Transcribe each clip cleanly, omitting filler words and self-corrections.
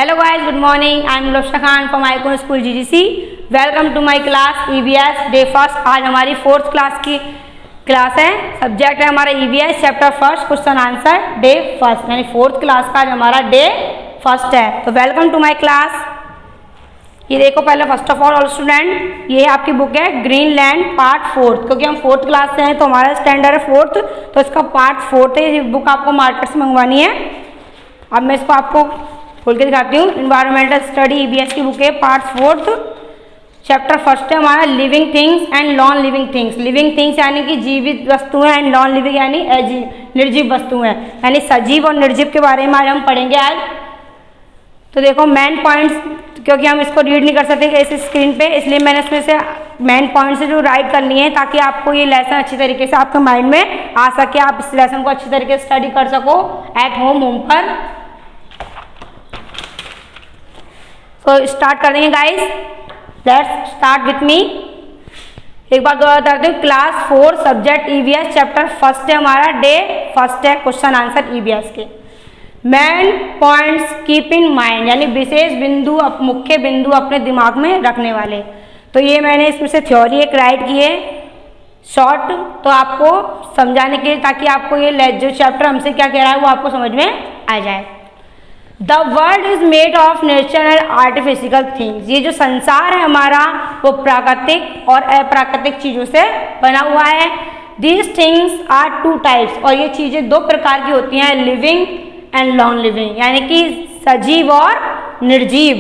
Hello guys, good morning. I am Lobsha Khan from Icon School GGC. Welcome to my class EVS Day First. आज हमारी 4th class की class है। Subject है हमारा EVS chapter first question answer day first, यानी 4th class का हमारा day first है। तो वेलकम टू माय क्लास। ये देखो पहले फर्स्ट ऑफ ऑल स्टूडेंट, ये आपकी बुक है ग्रीनलैंड पार्ट 4th, क्योंकि हम 4th क्लास से हैं तो हमारा स्टैंडर्ड है 4th, तो इसका पार्ट 4th है। ये बुक आपको मार्केट से मंगवानी है। अब मैं इसको आपको खोल के दिखाती हूँ। इन्वायरमेंटल स्टडी EVS की बुक है, पार्ट 4th, चैप्टर फर्स्ट है हमारा living things and non living things. Living things यानी कि जीवित वस्तुएं एंड नॉन लिविंग यानी निर्जीव वस्तुएं, यानी सजीव और निर्जीव के बारे में आज हम पढ़ेंगे आज। तो देखो मेन पॉइंट्स, क्योंकि हम इसको रीड नहीं कर सकते इस स्क्रीन पे, इसलिए मैंने इसमें से मेन पॉइंट्स जो राइट कर लिए हैं ताकि आपको ये लेसन अच्छी तरीके से आपके माइंड में आ सके, आप इस लेसन को अच्छी तरीके से स्टडी कर सको एट होम पर। तो स्टार्ट कर देंगे guys, let's start with me. एक बार दोबारा बताते हैं, class 4 subject EVS chapter first है हमारा, डे फर्स्ट है, क्वेश्चन आंसर EVS के। Main points keep in mind, यानी विशेष बिंदु, मुख्य बिंदु अपने दिमाग में रखने वाले। तो ये मैंने इसमें से थ्योरी एक राइट की है शॉर्ट, तो आपको समझाने के लिए, ताकि आपको ये जो चैप्टर हमसे क्या कह रहा है वो आपको समझ में आ जाए। The world is made of nature and artificial things, ये जो संसार है हमारा वो प्राकृतिक और अप्राकृतिक चीजों से बना हुआ है। These things are two types, और ये चीजें दो प्रकार की होती हैं, लिविंग एंड नॉन लिविंग, यानी कि सजीव और निर्जीव।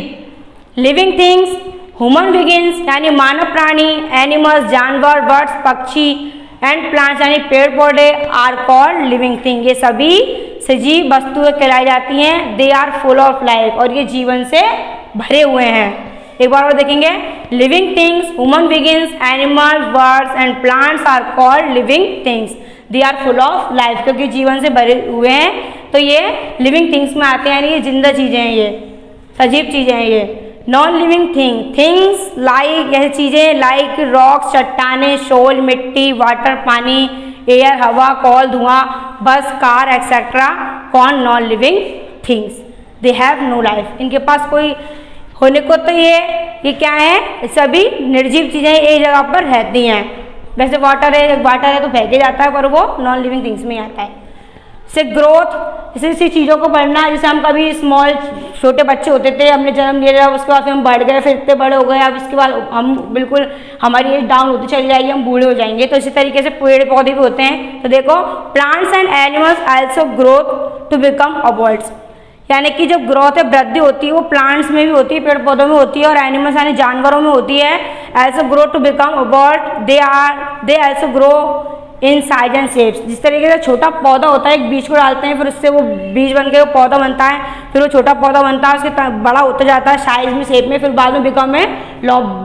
लिविंग थिंग्स ह्यूमन बिगिंस, यानी मानव प्राणी, एनिमल्स जानवर, बर्ड्स पक्षी, एंड प्लांट्स यानी पेड़ पौधे, आर कॉल्ड लिविंग थिंग, ये सभी सजीव वस्तुएं कहलाई जाती हैं। They are full of life, और ये जीवन से भरे हुए हैं। एक बार और देखेंगे, living things human beings, animal, birds and plants are called living things. They are full of life, क्योंकि जीवन से भरे हुए हैं, तो ये लिविंग थिंग्स में आते हैं, यानी ये जिंदा चीजें हैं, ये सजीव चीजें हैं। ये नॉन लिविंग थिंग्स लाइक, यह चीजें लाइक रॉक्स, चट्टाने, शोल, मिट्टी, वाटर पानी, एयर हवा, कॉल धुआं, बस, कार एक्सेट्रा कॉन non living things. They have no life, इनके पास कोई होने को, तो ये क्या है, सभी निर्जीव चीजें एक जगह पर रहती हैं। वैसे वाटर है तो फेंके जाता है, पर वो नॉन लिविंग थिंग्स में आता है। से ग्रोथ, इसी चीज़ों को बढ़ना, जैसे हम कभी स्मॉल छोटे बच्चे होते थे, हमने जन्म लिया, उसके बाद फिर हम बढ़ गए, फिर इतने बड़े हो गए, अब इसके बाद हम बिल्कुल हमारी एज डाउन होती चली जाएगी, हम बूढ़े हो जाएंगे। तो इसी तरीके से पेड़ पौधे भी होते हैं। तो देखो plants and animals also growth to become adults, यानी कि जो ग्रोथ है, वृद्धि होती है, वो प्लांट्स में भी होती है, पेड़ पौधों में होती है, और एनिमल्स यानी जानवरों में होती है। Also grow to become adult, they also grow in size and shapes. जिस तरीके से छोटा पौधा होता है, एक बीज को डालते हैं, फिर उससे वो बीज बन के वो पौधा बनता है, फिर वो छोटा पौधा बनता है, उसके बड़ा होता जाता है साइज में, शेप में, फिर बाद में बिकम ए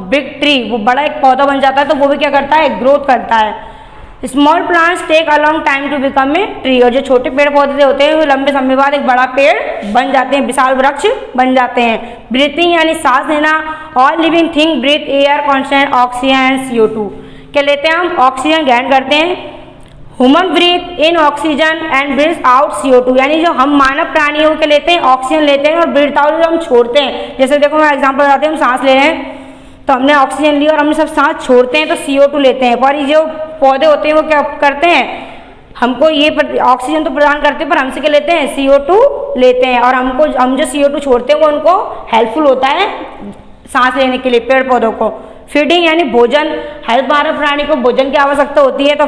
बिग ट्री, वो बड़ा एक पौधा बन जाता है। तो वो भी क्या करता है, ग्रोथ करता है। Small plants take a long time to become a tree, और जो छोटे पेड़ पौधे होते हैं वो लंबे समय बाद एक बड़ा पेड़ बन जाते हैं, विशाल वृक्ष बन जाते हैं। ब्रीथिंग यानी सांस लेना, all living thing breathe air constant oxygen and CO2, क्या लेते हैं हम, ऑक्सीजन ग्रहण करते हैं। Human breathe in oxygen and breathe out CO2, यानी जो हम मानव प्राणियों के लेते हैं ऑक्सीजन लेते हैं, और ब्रीथ आउट जो हम छोड़ते हैं। जैसे देखो मैं एग्जांपल बताते हैं, हम सांस ले रहे हैं तो हमने ऑक्सीजन ली और हमने सब सांस छोड़ते हैं तो CO2 लेते हैं। पर ये जो पौधे होते हैं वो क्या करते हैं, हमको ये ऑक्सीजन तो प्रदान करते हैं, पर हमसे क्या लेते हैं, CO2 लेते हैं, और हम जो CO2 छोड़ते हैं वो उनको हेल्पफुल होता है सांस लेने के लिए, पेड़ पौधों को। फीडिंग यानी भोजन, हर मानव प्राणी को भोजन की आवश्यकता होती है। तो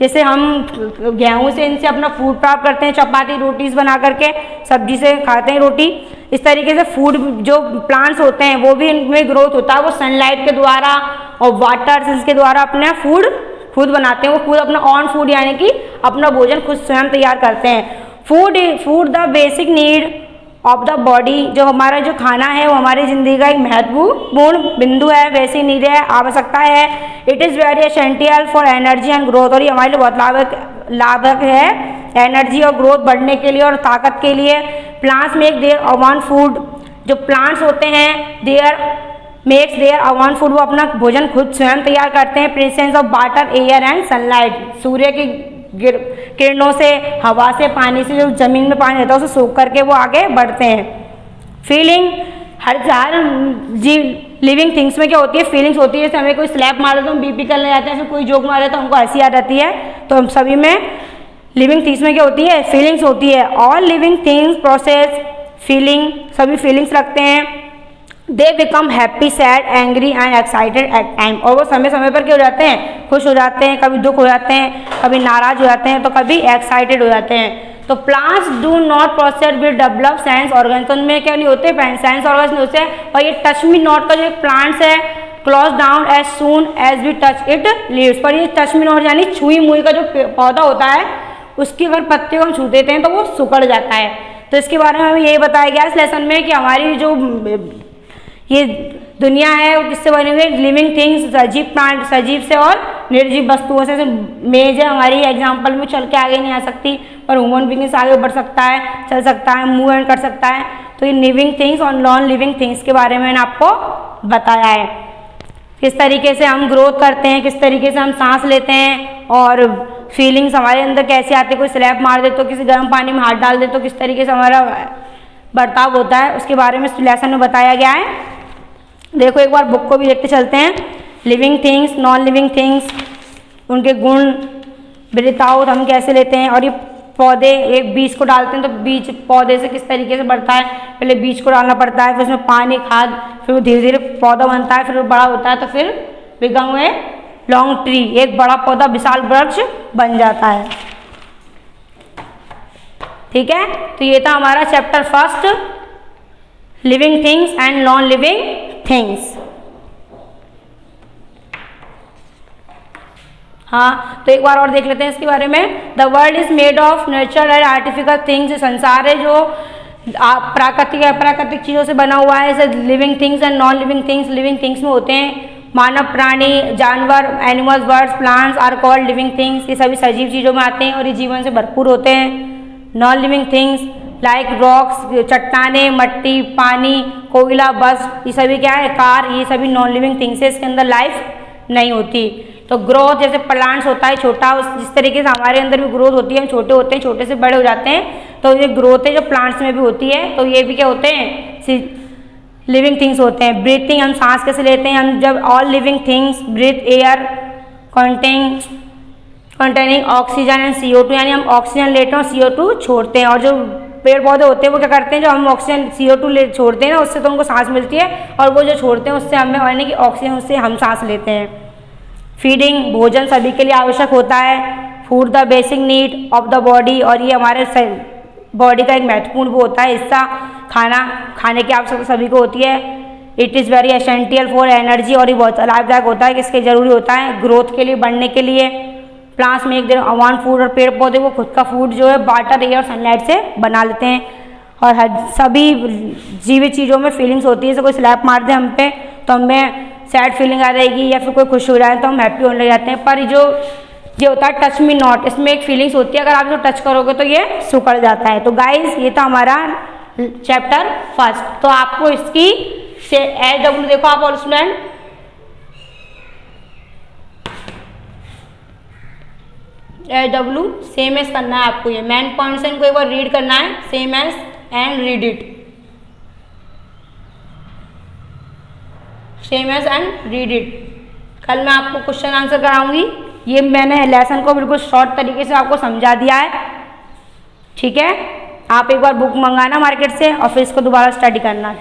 जैसे हम गेहूं से इनसे अपना फूड प्राप्त करते हैं, चपाती रोटीज बना करके, सब्जी से खाते हैं रोटी। इस तरीके से फूड जो प्लांट्स होते हैं वो भी इनमें ग्रोथ होता है, वो सनलाइट के द्वारा और वाटर के द्वारा अपना फूड खुद बनाते हैं, वो खुद अपना ऑन फूड यानी कि अपना भोजन खुद स्वयं तैयार करते हैं। Food the basic need of the body, जो हमारा जो खाना है वो हमारी जिंदगी का एक महत्वपूर्ण बिंदु है, वैसी नीड है, आवश्यकता है। It is very essential for energy and growth, और ये हमारे लिए बहुत लाभक है एनर्जी और ग्रोथ बढ़ने के लिए और ताकत के लिए। Plants make their own food, जो प्लांट्स होते हैं मेक्स देयर ओवन फूड, वो अपना भोजन खुद स्वयं तैयार करते हैं। Presence of water air and sunlight, सूर्य की किरणों से, हवा से, पानी से, जो जमीन में पानी रहता है उसे सोख करके वो आगे बढ़ते हैं। फीलिंग हर जी लिविंग थिंग्स में क्या होती है, फीलिंग्स होती है। जैसे हमें कोई स्लैप मारे तो हम बीपी करने जाते हैं, फिर कोई जोक मारे तो हमको हंसी आ जाती है। तो हम सभी में लिविंग थिंग्स में क्या होती है, फीलिंग्स होती है। All living things process feeling, सभी फीलिंग्स रखते हैं। They become happy, sad, angry and excited at time, और वो समय समय पर क्या हो जाते हैं, खुश हो जाते हैं, कभी दुख हो जाते हैं, कभी नाराज हो जाते हैं, तो कभी एक्साइटेड हो जाते हैं। तो plants do not process with develop sense organ, तो उनमें क्या नहीं होते, सेंस ऑर्गन नहीं होते। और ये टच मी नॉट का जो प्लांट्स है, close down as soon as we touch it leaves, पर ये टच मी नॉट यानी छुई मुई का जो पौधा होता है, उसकी अगर पत्ते को हम छू देते हैं तो वो सुकड़ जाता है। तो इसके बारे में हमें यही बताया गया इस लेसन में कि हमारी जो ये दुनिया है वो किससे बनी हुई है, लिविंग थिंग्स, सजीव प्लांट, सजीव से और निर्जीव वस्तुओं से। मेज है हमारी एग्जाम्पल में, चल के आगे नहीं आ सकती, पर ह्यूमन बीइंग आगे बढ़ सकता है, चल सकता है, मूव एंड कर सकता है। तो ये लिविंग थिंग्स और नॉन लिविंग थिंग्स के बारे में मैंने आपको बताया है, किस तरीके से हम ग्रोथ करते हैं, किस तरीके से हम सांस लेते हैं, और फीलिंग्स हमारे अंदर कैसे आते हैं। कोई स्लैप मार दे तो, किसी गर्म पानी में हाथ डाल दे तो किस तरीके से हमारा बर्ताव होता है, उसके बारे में लेसन में बताया गया है। देखो एक बार बुक को भी देखते चलते हैं। Living things, non living things, उनके गुण, ब्रीथ आउट हम कैसे लेते हैं, और ये पौधे एक बीज को डालते हैं तो बीज पौधे से किस तरीके से बढ़ता है। पहले बीज को डालना पड़ता है, फिर उसमें पानी, खाद, फिर वो धीरे धीरे पौधा बनता है, फिर वो बड़ा होता है, तो फिर बिकम ए लॉन्ग ट्री, एक बड़ा पौधा, विशाल वृक्ष बन जाता है। ठीक है, तो ये था हमारा chapter first, living things and non living things. हाँ, तो एक बार और देख लेते हैं इसके बारे में। The world is made of nature and artificial things, संसार है जो प्राकृतिक अप्राकृतिक चीज़ों से बना हुआ है। जैसे living things and non living things, living things में होते हैं मानव, प्राणी, जानवर, animals, birds, plants are called living things, ये सभी सजीव चीज़ों में आते हैं और ये जीवन से भरपूर होते हैं। Non living things like rocks, चट्टाने, मट्टी, पानी, कोयला, बस, ये सभी क्या है, कार, ये सभी नॉन लिविंग थिंग्स है, इसके अंदर लाइफ नहीं होती। तो ग्रोथ जैसे प्लांट्स होता है छोटा, उस जिस तरीके से हमारे अंदर भी ग्रोथ होती है, हम छोटे होते हैं, छोटे से बड़े हो जाते हैं, तो ये ग्रोथ है जो प्लांट्स में भी होती है। तो ये भी क्या होते हैं, लिविंग थिंग्स होते हैं। ब्रीथिंग, हम सांस कैसे लेते हैं, हम जब all living things breathe air containing oxygen and CO2, यानी हम ऑक्सीजन लेते हैं और CO2 छोड़ते हैं। और जो पेड़ पौधे होते हैं वो क्या करते हैं, जो हम ऑक्सीजन CO2 ले छोड़ते हैं ना, उससे तो उनको सांस मिलती है, और वो जो छोड़ते हैं उससे हमें, यानी कि ऑक्सीजन, उससे हम सांस लेते हैं। फीडिंग, भोजन सभी के लिए आवश्यक होता है। Food the basic need of the body, और ये हमारे बॉडी का एक महत्वपूर्ण वो होता है हिस्सा, खाना खाने की आवश्यकता सभी को होती है। It is very essential for energy, और ये बहुत लाभदायक होता है, किसके जरूरी होता है, ग्रोथ के लिए, बढ़ने के लिए। प्लांट्स में एक दिन अवान फूड, और पेड़ पौधे वो खुद का फूड जो है वाटर, एयर, सनलाइट से बना लेते हैं। और सभी जीवित चीज़ों में फीलिंग्स होती है। जैसे कोई स्लैप मार दे हम पे तो हमें सैड फीलिंग आ जाएगी, या फिर कोई खुश हो जाए तो हम हैप्पी होने लग जाते हैं। पर जो ये होता है टच मी नॉट, इसमें एक फीलिंग्स होती है, अगर आप जो टच करोगे तो ये सुकड़ जाता है। तो गाइज ये था हमारा चैप्टर फर्स्ट। तो आपको इसकी SW देखो आप, और स्टूडेंट SW सेम एस करना है आपको, ये मेन पॉइंट्स इनको एक बार रीड करना है, same S and read it, same S and read it. कल मैं आपको क्वेश्चन आंसर कराऊंगी, ये मैंने लेसन को बिल्कुल शॉर्ट तरीके से आपको समझा दिया है। ठीक है, आप एक बार बुक मंगाना मार्केट से और फिर इसको दोबारा स्टडी करना।